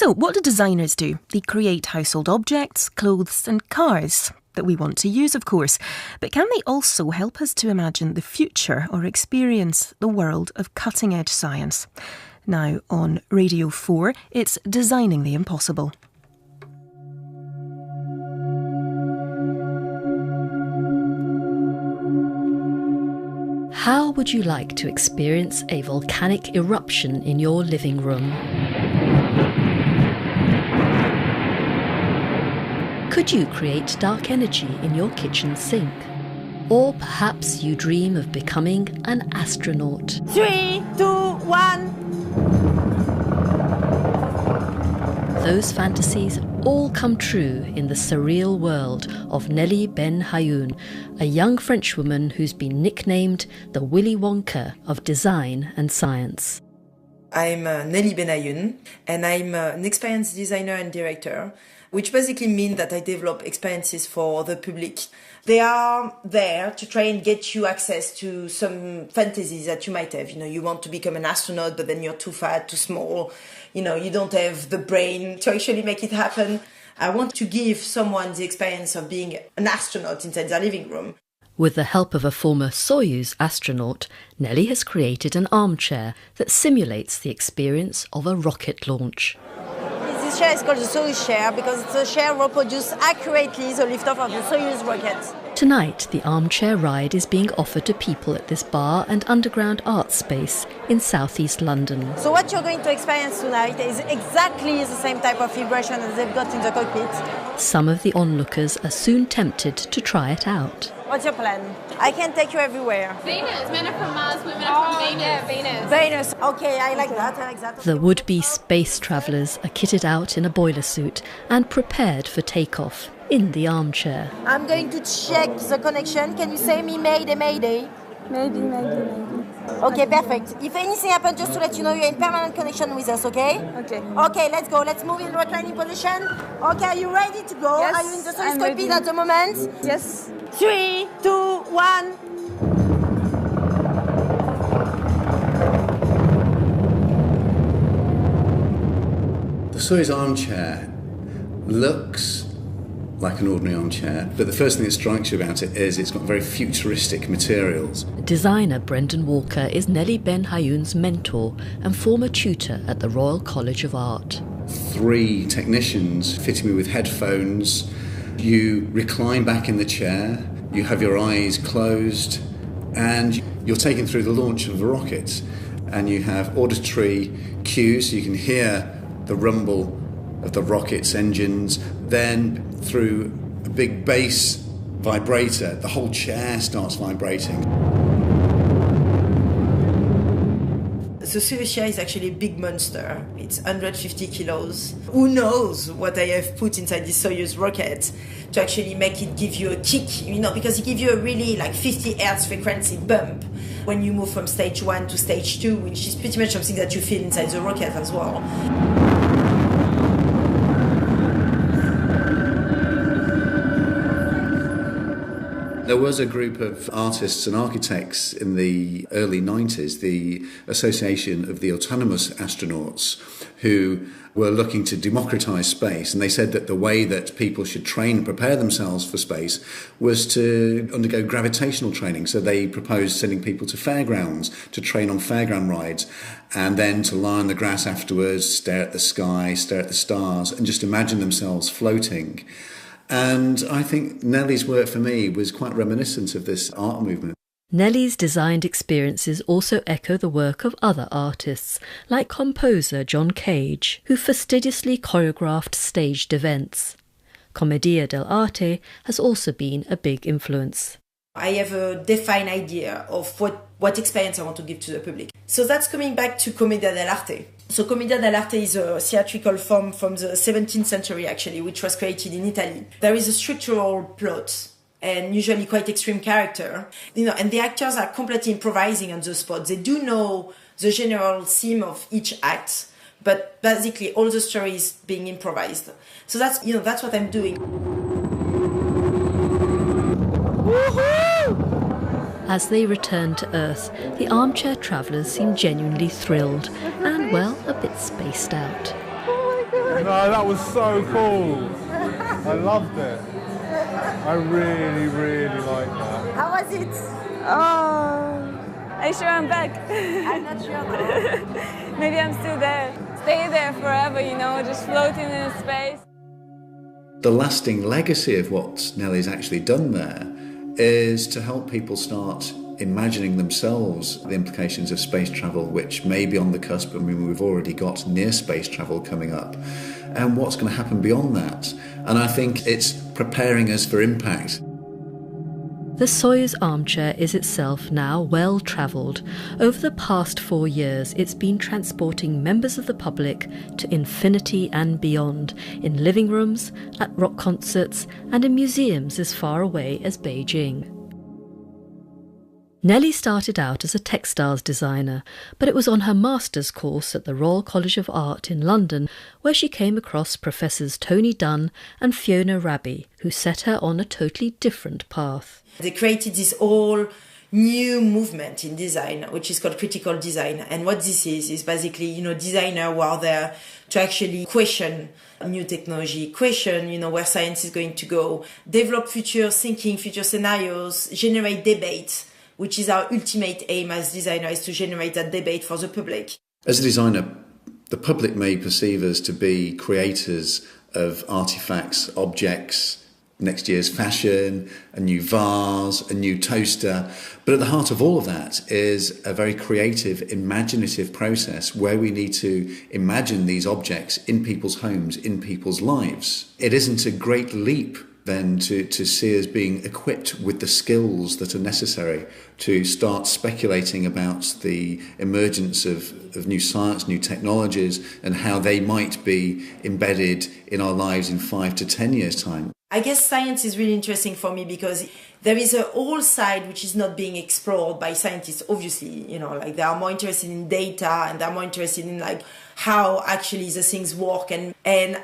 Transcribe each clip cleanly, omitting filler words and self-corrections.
So, what do designers do? They create household objects, clothes and cars that we want to use, of course. But can they also help us to imagine the future or experience the world of cutting-edge science? Now, on Radio 4, it's Designing the Impossible. How would you like to experience a volcanic eruption in your living room? Could you create dark energy in your kitchen sink? Or perhaps you dream of becoming an astronaut. 3, 2, 1. Those fantasies all come true in the surreal world of Nelly Ben Hayoun, a young Frenchwoman who's been nicknamed the Willy Wonka of design and science. I'm Nelly Ben Hayoun, and I'm an experience designer and director, which basically means that I develop experiences for the public. They are there to try and get you access to some fantasies that you might have. You know, you want to become an astronaut, but then you're too fat, too small. You know, you don't have the brain to actually make it happen. I want to give someone the experience of being an astronaut inside their living room. With the help of a former Soyuz astronaut, Nelly has created an armchair that simulates the experience of a rocket launch. This chair is called the Soyuz chair because it's a chair reproduces accurately the liftoff of the Soyuz rocket. Tonight, the armchair ride is being offered to people at this bar and underground art space in southeast London. So what you're going to experience tonight is exactly the same type of vibration as they've got in the cockpit. Some of the onlookers are soon tempted to try it out. What's your plan? I can take you everywhere. Venus. Men are from Mars, women are from Venus. Yeah, Venus. Venus. Okay, I like that. The would-be space travellers are kitted out in a boiler suit and prepared for takeoff in the armchair. I'm going to check the connection. Can you say me Mayday, Mayday? Maybe. Okay, perfect. If anything happens, just to let you know, you're in permanent connection with us, okay? Okay. Okay, let's go. Let's move in reclining position. Okay, are you ready to go? Yes, Are you in the Soyuz I'm cockpit ready. at the moment? Yes. 3, 2, 1. The Soyuz armchair looks like an ordinary armchair, but the first thing that strikes you about it is it's got very futuristic materials. Designer Brendan Walker is Nelly Ben Hayoun's mentor and former tutor at the Royal College of Art. 3 technicians fitting me with headphones. You recline back in the chair, you have your eyes closed, and you're taken through the launch of a rocket. And you have auditory cues, so you can hear the rumble of the rocket's engines. Then through a big bass vibrator, the whole chair starts vibrating. The Soyuz chair is actually a big monster. It's 150 kilos. Who knows what I have put inside this Soyuz rocket to actually make it give you a kick, you know, because it gives you a really like 50 hertz frequency bump when you move from stage 1 to stage 2, which is pretty much something that you feel inside the rocket as well. There was a group of artists and architects in the early 90s, the Association of the Autonomous Astronauts, who were looking to democratise space, and they said that the way that people should train and prepare themselves for space was to undergo gravitational training. So they proposed sending people to fairgrounds to train on fairground rides, and then to lie on the grass afterwards, stare at the sky, stare at the stars, and just imagine themselves floating. And I think Nelly's work for me was quite reminiscent of this art movement. Nelly's designed experiences also echo the work of other artists, like composer John Cage, who fastidiously choreographed staged events. Commedia dell'arte has also been a big influence. I have a defined idea of what experience I want to give to the public. So that's coming back to Commedia dell'arte. So Commedia dell'arte is a theatrical form from the 17th century, actually, which was created in Italy. There is a structural plot and usually quite extreme character, you know, and the actors are completely improvising on the spot. They do know the general theme of each act, but basically all the story is being improvised. So that's, you know, that's what I'm doing. As they return to Earth, the armchair travellers seem genuinely thrilled and, well, a bit spaced out. Oh my God. No, that was so cool. I loved it. I really, really liked that. How was it? Oh, are you sure I'm back? I'm not sure though. Maybe I'm still there. Stay there forever, you know, just floating in space. The lasting legacy of what Nelly's actually done there is to help people start imagining themselves the implications of space travel, which may be on the cusp. I mean, we've already got near space travel coming up, and what's going to happen beyond that. And I think it's preparing us for impact. The Soyuz armchair is itself now well travelled. Over the past 4 years, it's been transporting members of the public to infinity and beyond, in living rooms, at rock concerts, and in museums as far away as Beijing. Nelly started out as a textiles designer, but it was on her master's course at the Royal College of Art in London where she came across Professors Tony Dunn and Fiona Raby, who set her on a totally different path. They created this whole new movement in design, which is called critical design. And what this is basically, you know, designers who are there to actually question new technology, question, you know, where science is going to go, develop future thinking, future scenarios, generate debate, which is our ultimate aim as designers, is to generate that debate for the public. As a designer, the public may perceive us to be creators of artifacts, objects, next year's fashion, a new vase, a new toaster. But at the heart of all of that is a very creative, imaginative process where we need to imagine these objects in people's homes, in people's lives. It isn't a great leap then to see us being equipped with the skills that are necessary to start speculating about the emergence of new science, new technologies, and how they might be embedded in our lives in 5 to 10 years' time. I guess science is really interesting for me because there is a whole side which is not being explored by scientists, obviously, you know, like they are more interested in data and they're more interested in like how actually the things work. And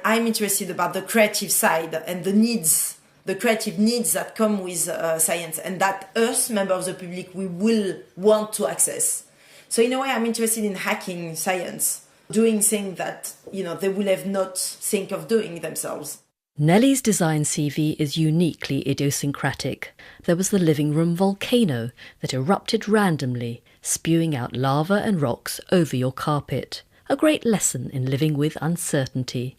I'm interested about the creative side and the needs, the creative needs that come with science and that us, members of the public, we will want to access. So in a way, I'm interested in hacking science, doing things that, you know, they will have not think of doing themselves. Nelly's design CV is uniquely idiosyncratic. There was the living room volcano that erupted randomly, spewing out lava and rocks over your carpet. A great lesson in living with uncertainty.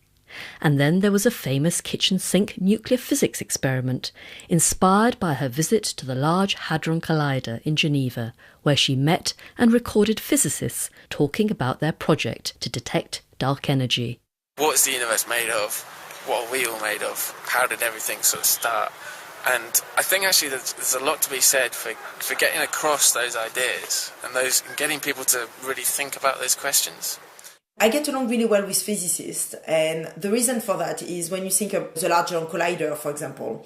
And then there was a famous kitchen sink nuclear physics experiment, inspired by her visit to the Large Hadron Collider in Geneva, where she met and recorded physicists talking about their project to detect dark energy. What is the universe made of? What are we all made of? How did everything sort of start? And I think actually there's a lot to be said for getting across those ideas and getting people to really think about those questions. I get along really well with physicists, and the reason for that is when you think of the Large Hadron Collider, for example,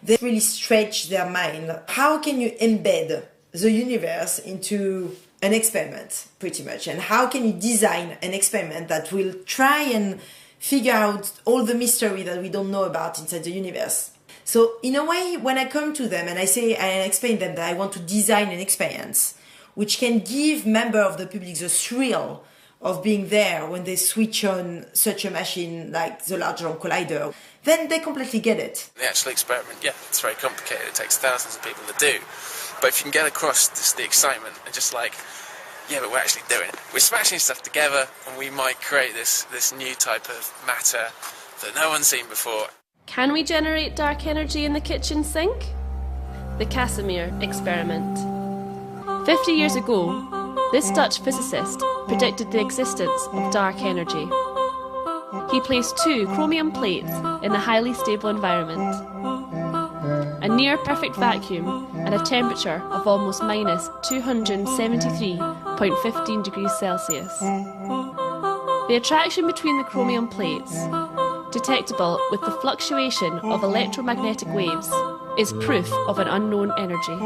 they really stretch their mind. How can you embed the universe into an experiment, pretty much? And how can you design an experiment that will try and figure out all the mystery that we don't know about inside the universe? So in a way, when I come to them and I explain them that I want to design an experience which can give members of the public the thrill of being there when they switch on such a machine like the Large Hadron Collider, then they completely get it. The actual experiment, yeah, it's very complicated. It takes thousands of people to do. But if you can get across just the excitement and just like, yeah, but we're actually doing it. We're smashing stuff together and we might create this new type of matter that no one's seen before. Can we generate dark energy in the kitchen sink? The Casimir experiment. 50 years ago, this Dutch physicist predicted the existence of dark energy. He placed 2 chromium plates in a highly stable environment, a near-perfect vacuum and a temperature of almost minus 273.15 degrees Celsius. The attraction between the chromium plates, detectable with the fluctuation of electromagnetic waves, is proof of an unknown energy.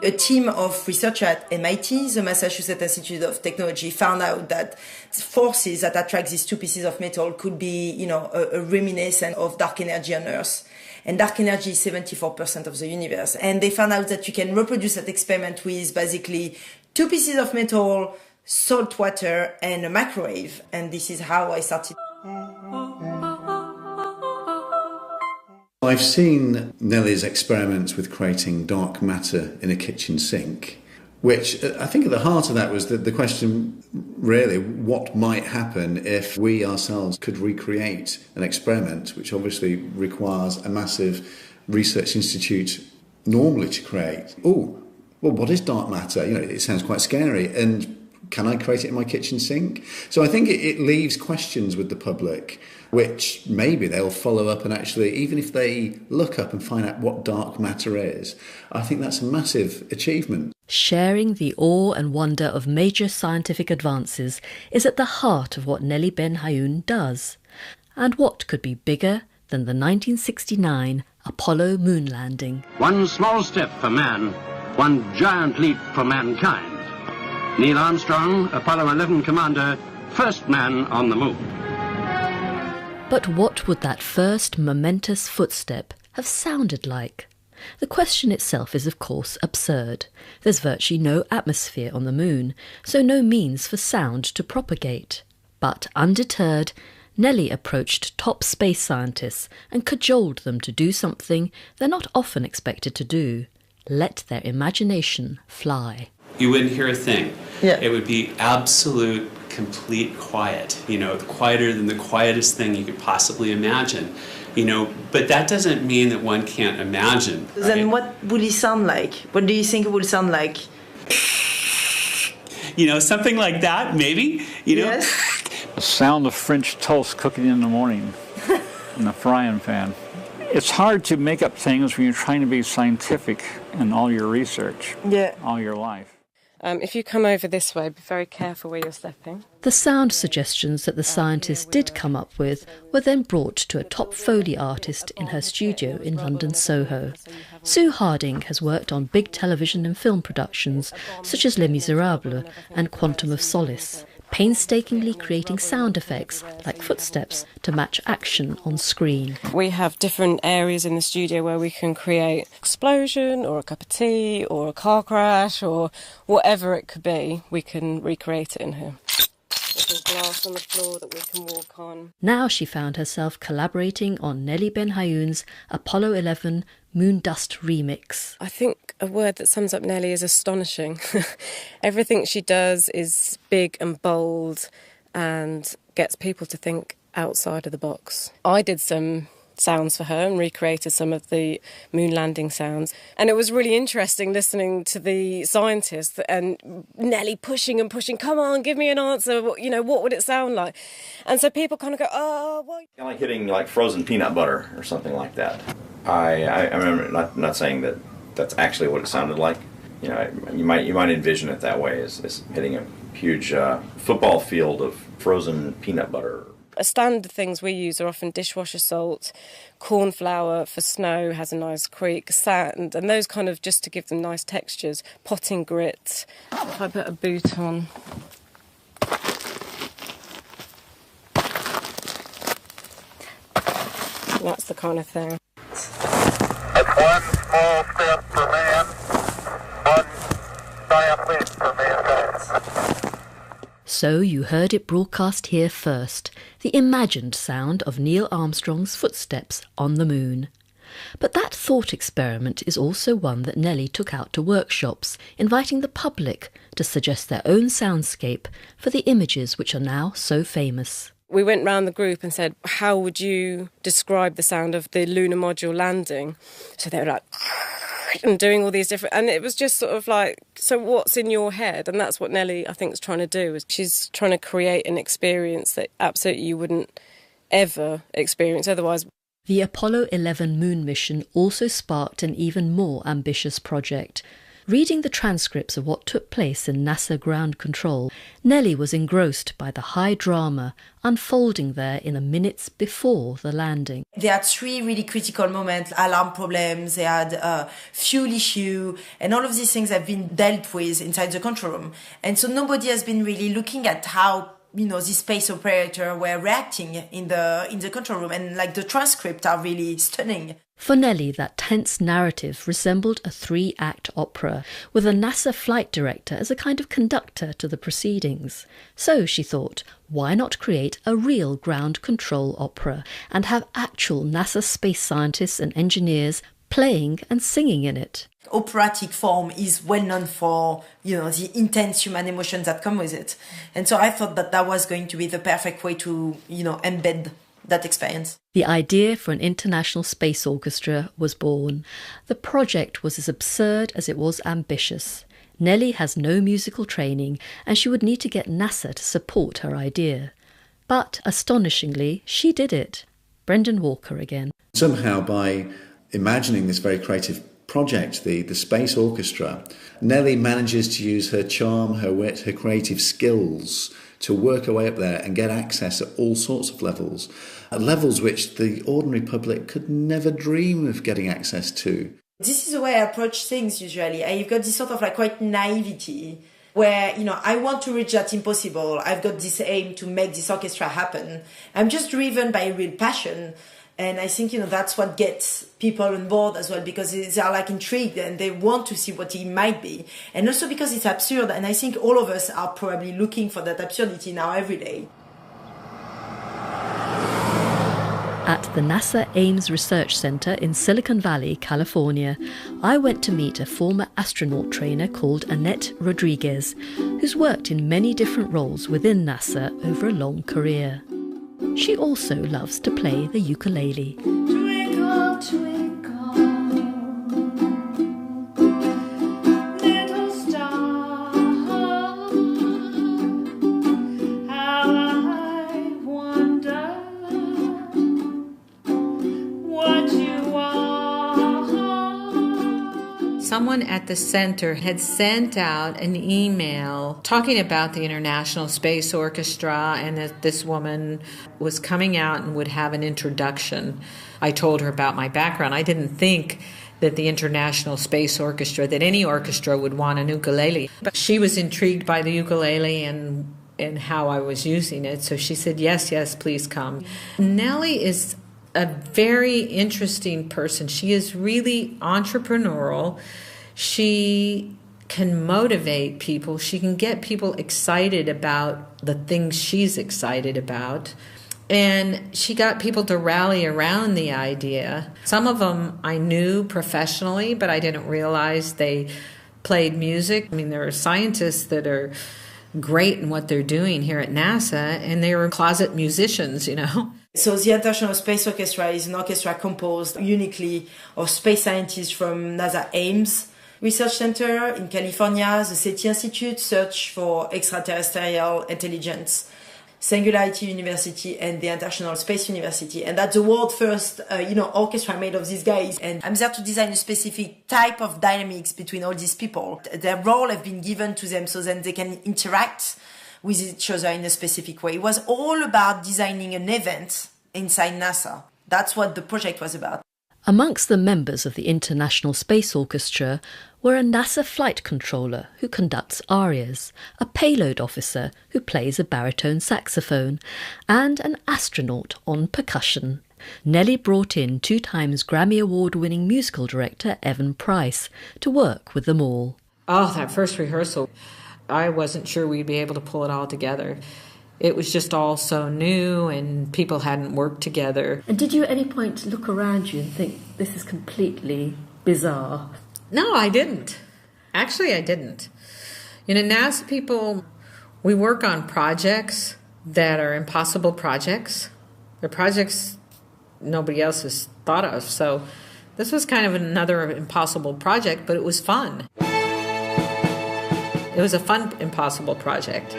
A team of researchers at MIT, the Massachusetts Institute of Technology, found out that forces that attract these 2 pieces of metal could be, you know, a reminiscence of dark energy on Earth. And dark energy is 74% of the universe. And they found out that you can reproduce that experiment with basically 2 pieces of metal, salt water, and a microwave. And this is how I started. I've seen Nelly's experiments with creating dark matter in a kitchen sink, which I think at the heart of that was the question, really, what might happen if we ourselves could recreate an experiment, which obviously requires a massive research institute normally to create. Oh, well, what is dark matter? It sounds quite scary. And can I create it in my kitchen sink? So I think it leaves questions with the public, which maybe they'll follow up and actually, even if they look up and find out what dark matter is, I think that's a massive achievement. Sharing the awe and wonder of major scientific advances is at the heart of what Nelly Ben Hayoun does. And what could be bigger than the 1969 Apollo moon landing? One small step for man, one giant leap for mankind. Neil Armstrong, Apollo 11 commander, first man on the moon. But what would that first momentous footstep have sounded like? The question itself is, of course, absurd. There's virtually no atmosphere on the moon, so no means for sound to propagate. But undeterred, Nelly approached top space scientists and cajoled them to do something they're not often expected to do: let their imagination fly. You wouldn't hear a thing. Yeah. It would be absolute, complete quiet, quieter than the quietest thing you could possibly imagine. But that doesn't mean that one can't imagine. Right? Then what would it sound like? What do you think it would sound like? Something like that, maybe, Yes. The sound of French toast cooking in the morning in a frying pan. It's hard to make up things when you're trying to be scientific in all your research, all your life. If you come over this way, be very careful where you're stepping. The sound suggestions that the scientists did come up with were then brought to a top Foley artist in her studio in London Soho. Sue Harding has worked on big television and film productions such as Les Miserables and Quantum of Solace, painstakingly creating sound effects like footsteps to match action on screen. We have different areas in the studio where we can create explosion or a cup of tea or a car crash or whatever it could be. We can recreate it in here. There's glass on the floor that we can walk on. Now she found herself collaborating on Nelly Ben Hayoun's Apollo 11 Moon Dust remix. I think a word that sums up Nelly is astonishing. Everything she does is big and bold and gets people to think outside of the box. I did some sounds for her and recreated some of the moon landing sounds, and it was really interesting listening to the scientists and Nelly pushing and pushing, come on, give me an answer, what would it sound like? And so people kind of go, oh, well, kind of like hitting like frozen peanut butter or something like that. I remember not saying that that's actually what it sounded like. You might envision it that way, as hitting a huge football field of frozen peanut butter. Standard things we use are often dishwasher salt, corn flour for snow has a nice creak, sand, and those kind of just to give them nice textures. Potting grit. If I put a boot on. That's the kind of thing. That's one small step for man, one giant leap for mankind. So you heard it broadcast here first, the imagined sound of Neil Armstrong's footsteps on the moon. But that thought experiment is also one that Nelly took out to workshops, inviting the public to suggest their own soundscape for the images which are now so famous. We went round the group and said, how would you describe the sound of the lunar module landing? So they were like, and doing all these different, and it was just sort of like, so what's in your head? And that's what Nelly, I think, is trying to do. Is she's trying to create an experience that absolutely you wouldn't ever experience otherwise. The Apollo 11 moon mission also sparked an even more ambitious project. Reading the transcripts of what took place in NASA ground control, Nelly was engrossed by the high drama unfolding there in the minutes before the landing. They had 3 really critical moments, alarm problems, they had fuel issue, and all of these things have been dealt with inside the control room. And so nobody has been really looking at how the space operator were reacting in the control room, and like the transcripts are really stunning. For Nelly, that tense narrative resembled a 3-act opera, with a NASA flight director as a kind of conductor to the proceedings. So, she thought, why not create a real ground control opera and have actual NASA space scientists and engineers playing and singing in it? Operatic form is well known for, the intense human emotions that come with it. And so I thought that was going to be the perfect way to, embed that experience. The idea for an international space orchestra was born. The project was as absurd as it was ambitious. Nelly has no musical training, and she would need to get NASA to support her idea. But, astonishingly, she did it. Brendan Walker again. Somehow, by imagining this very creative project, the space orchestra, Nelly manages to use her charm, her wit, her creative skills to work her way up there and get access at all sorts of levels, at levels which the ordinary public could never dream of getting access to. This is the way I approach things usually. I've got this sort of quite naivety where, I want to reach that impossible. I've got this aim to make this orchestra happen. I'm just driven by real passion. And I think, that's what gets people on board as well, because they are intrigued and they want to see what it might be. And also because it's absurd. And I think all of us are probably looking for that absurdity now every day. At the NASA Ames Research Center in Silicon Valley, California, I went to meet a former astronaut trainer called Annette Rodriguez, who's worked in many different roles within NASA over a long career. She also loves to play the ukulele. Twinkle, twinkle, little star, how I wonder what you are. Someone at the center had sent out an email talking about the International Space Orchestra and that this woman was coming out and would have an introduction. I told her about my background. I didn't think that the International Space Orchestra, that any orchestra would want an ukulele. But she was intrigued by the ukulele and how I was using it. So she said, yes, please come. Nelly is a very interesting person. She is really entrepreneurial. She can motivate people. She can get people excited about the things she's excited about. And she got people to rally around the idea. Some of them I knew professionally, but I didn't realize they played music. I mean, there are scientists that are great in what they're doing here at NASA, and they were closet musicians, So the International Space Orchestra is an orchestra composed uniquely of space scientists from NASA Ames Research Center in California, the SETI Institute, Search for Extraterrestrial Intelligence, Singularity University, and the International Space University. And that's the world's first, orchestra made of these guys. And I'm there to design a specific type of dynamics between all these people. Their role have been given to them so that they can interact with each other in a specific way. It was all about designing an event inside NASA. That's what the project was about. Amongst the members of the International Space Orchestra were a NASA flight controller who conducts arias, a payload officer who plays a baritone saxophone, and an astronaut on percussion. Nelly brought in 2-time Grammy Award-winning musical director Evan Price to work with them all. Oh, that first rehearsal, I wasn't sure we'd be able to pull it all together. It was just all so new and people hadn't worked together. And did you at any point look around you and think, this is completely bizarre? No, I didn't. Actually, I didn't. NASA people, we work on projects that are impossible projects. They're projects nobody else has thought of. So this was kind of another impossible project, but it was fun. It was a fun, impossible project.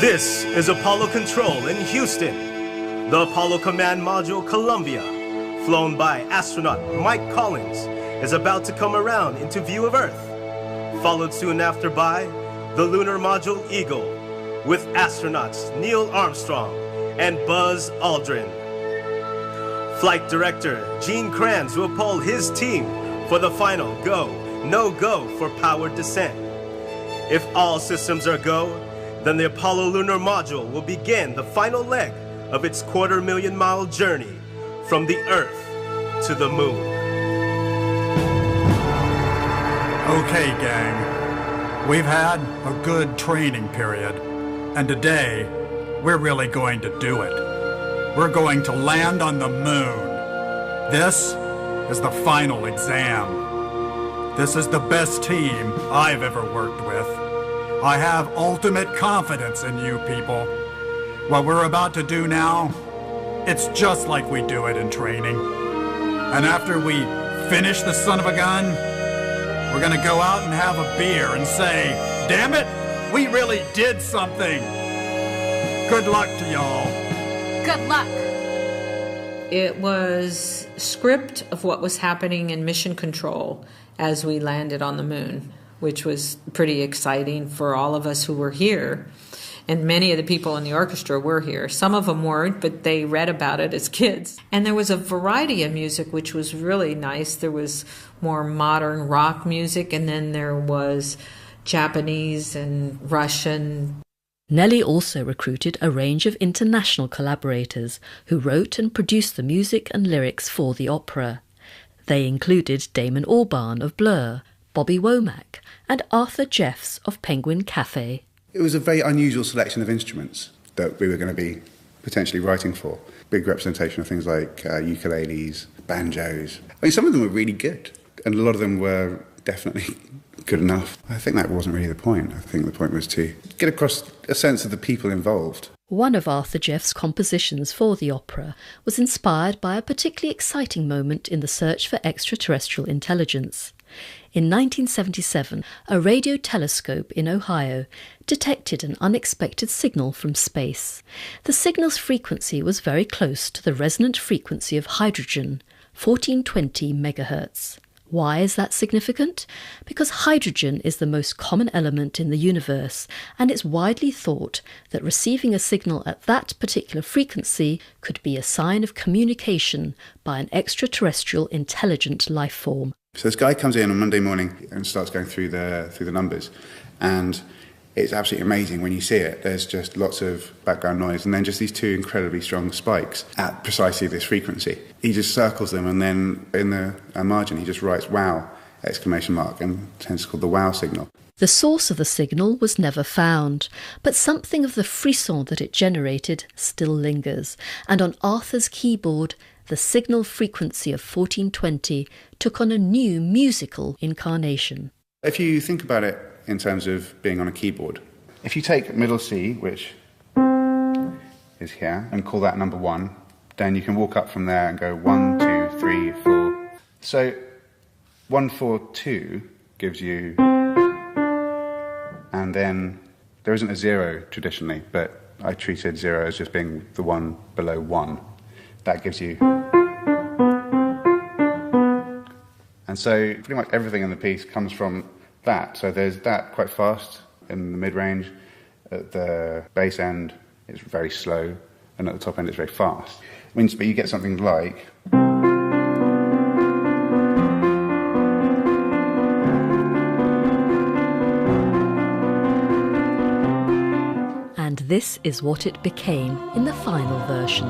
This is Apollo Control in Houston. The Apollo Command Module Columbia, flown by astronaut Mike Collins, is about to come around into view of Earth, followed soon after by the Lunar Module Eagle, with astronauts Neil Armstrong and Buzz Aldrin. Flight Director Gene Kranz will poll his team for the final go, no-go for powered descent. If all systems are go, then the Apollo lunar module will begin the final leg of its 250,000-mile journey from the Earth to the Moon. Okay, gang. We've had a good training period, and today we're really going to do it. We're going to land on the moon. This is the final exam. This is the best team I've ever worked with. I have ultimate confidence in you people. What we're about to do now, it's just like we do it in training. And after we finish the son of a gun, we're gonna go out and have a beer and say, damn it, we really did something. Good luck to y'all. Good luck. It was a script of what was happening in mission control as we landed on the moon, which was pretty exciting for all of us who were here. And many of the people in the orchestra were here. Some of them weren't, but they read about it as kids. And there was a variety of music, which was really nice. There was more modern rock music, and then there was Japanese and Russian. Nelly also recruited a range of international collaborators who wrote and produced the music and lyrics for the opera. They included Damon Albarn of Blur, Bobby Womack, and Arthur Jeffs of Penguin Cafe. It was a very unusual selection of instruments that we were going to be potentially writing for. Big representation of things like ukuleles, banjos. I mean, some of them were really good, and a lot of them were definitely good enough. I think that wasn't really the point. I think the point was to get across a sense of the people involved. One of Arthur Jeffs' compositions for the opera was inspired by a particularly exciting moment in the search for extraterrestrial intelligence. In 1977, a radio telescope in Ohio detected an unexpected signal from space. The signal's frequency was very close to the resonant frequency of hydrogen, 1420 megahertz. Why is that significant? Because hydrogen is the most common element in the universe, and it's widely thought that receiving a signal at that particular frequency could be a sign of communication by an extraterrestrial intelligent life form. So this guy comes in on Monday morning and starts going through the numbers, and it's absolutely amazing when you see it. There's just lots of background noise and then just these two incredibly strong spikes at precisely this frequency. He just circles them, and then in the margin he just writes "wow!" exclamation mark, and hence called the wow signal. The source of the signal was never found, but something of the frisson that it generated still lingers, and on Arthur's keyboard the signal frequency of 1420 took on a new musical incarnation. If you think about it in terms of being on a keyboard, if you take middle C, which is here, and call that number 1, then you can walk up from there and go 1, 2, 3, 4. So 1, 4, 2 gives you, and then there isn't a 0 traditionally, but I treated 0 as just being the one below 1. That gives you. And so pretty much everything in the piece comes from that. So there's that quite fast in the mid-range. At the bass end, it's very slow. And at the top end, it's very fast. But you get something like. And this is what it became in the final version.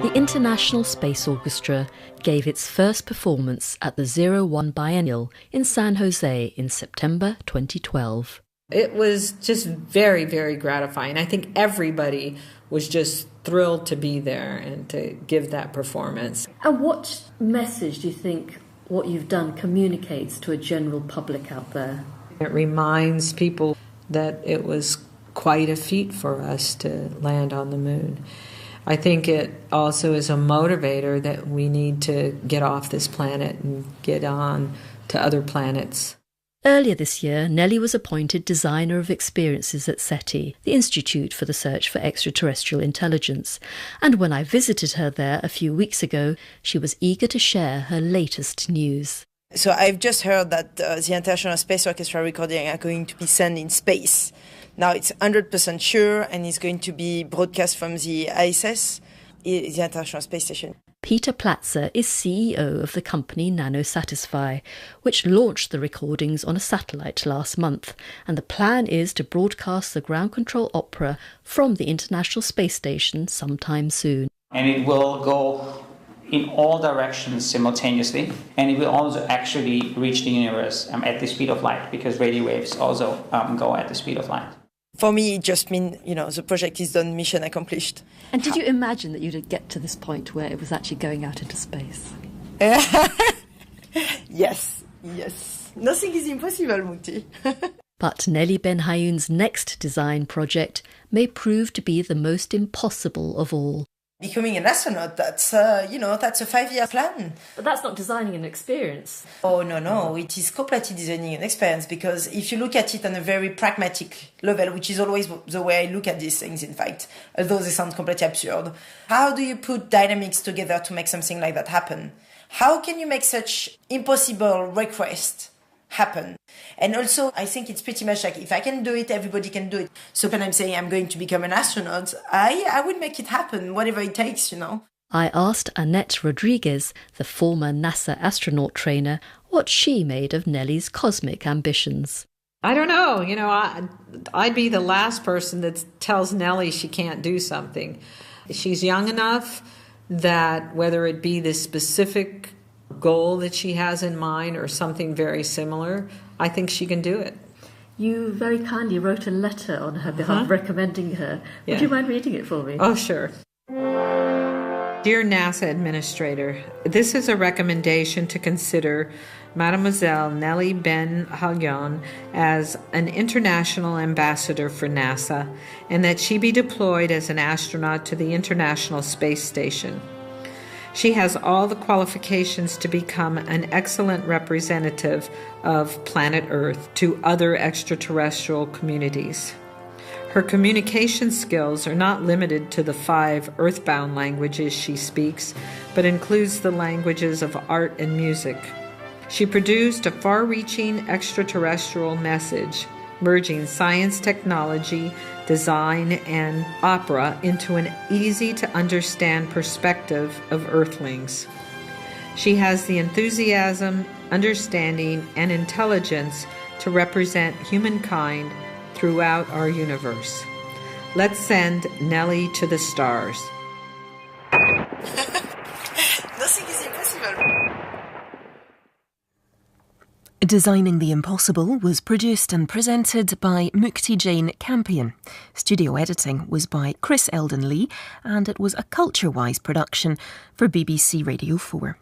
The International Space Orchestra gave its first performance at the 01 Biennial in San Jose in September 2012. It was just very, very gratifying. I think everybody was just thrilled to be there and to give that performance. And what message do you think what you've done communicates to a general public out there? It reminds people that it was quite a feat for us to land on the moon. I think it also is a motivator that we need to get off this planet and get on to other planets. Earlier this year, Nelly was appointed Designer of Experiences at SETI, the Institute for the Search for Extraterrestrial Intelligence, and when I visited her there a few weeks ago, she was eager to share her latest news. So I've just heard that the International Space Orchestra recording are going to be sent in space Now it's 100% sure, and it's going to be broadcast from the ISS, the International Space Station. Peter Platzer is CEO of the company NanoSatisfy, which launched the recordings on a satellite last month, and the plan is to broadcast the ground control opera from the International Space Station sometime soon. And it will go in all directions simultaneously, and it will also actually reach the universe at the speed of light, because radio waves also go at the speed of light. For me, it just means, the project is done, mission accomplished. And did you imagine that you'd get to this point where it was actually going out into space? Yes. Nothing is impossible, Mukti. But Nelly Ben Hayoun's next design project may prove to be the most impossible of all. Becoming an astronaut, that's a 5-year plan. But that's not designing an experience. Oh, no. It is completely designing an experience, because if you look at it on a very pragmatic level, which is always the way I look at these things, in fact, although they sound completely absurd, how do you put dynamics together to make something like that happen? How can you make such impossible request happen? And also, I think it's pretty much like, if I can do it, everybody can do it. So when I'm saying I'm going to become an astronaut, I would make it happen, whatever it takes, I asked Annette Rodriguez, the former NASA astronaut trainer, what she made of Nelly's cosmic ambitions. I don't know. I'd be the last person that tells Nelly she can't do something. She's young enough that whether it be this specific goal that she has in mind or something very similar, I think she can do it. You very kindly wrote a letter on her behalf recommending her. Would you mind reading it for me? Oh, sure. Dear NASA Administrator, this is a recommendation to consider Mademoiselle Nelly Ben Hayoun as an international ambassador for NASA, and that she be deployed as an astronaut to the International Space Station. She has all the qualifications to become an excellent representative of planet Earth to other extraterrestrial communities. Her communication skills are not limited to the 5 earthbound languages she speaks, but includes the languages of art and music. She produced a far-reaching extraterrestrial message, merging science, technology, design, and opera into an easy-to-understand perspective of Earthlings. She has the enthusiasm, understanding, and intelligence to represent humankind throughout our universe. Let's send Nelly to the stars. Nothing is impossible. Designing the Impossible was produced and presented by Mukti Jane Campion. Studio editing was by Chris Eldon Lee, and it was a Culture-Wise production for BBC Radio 4.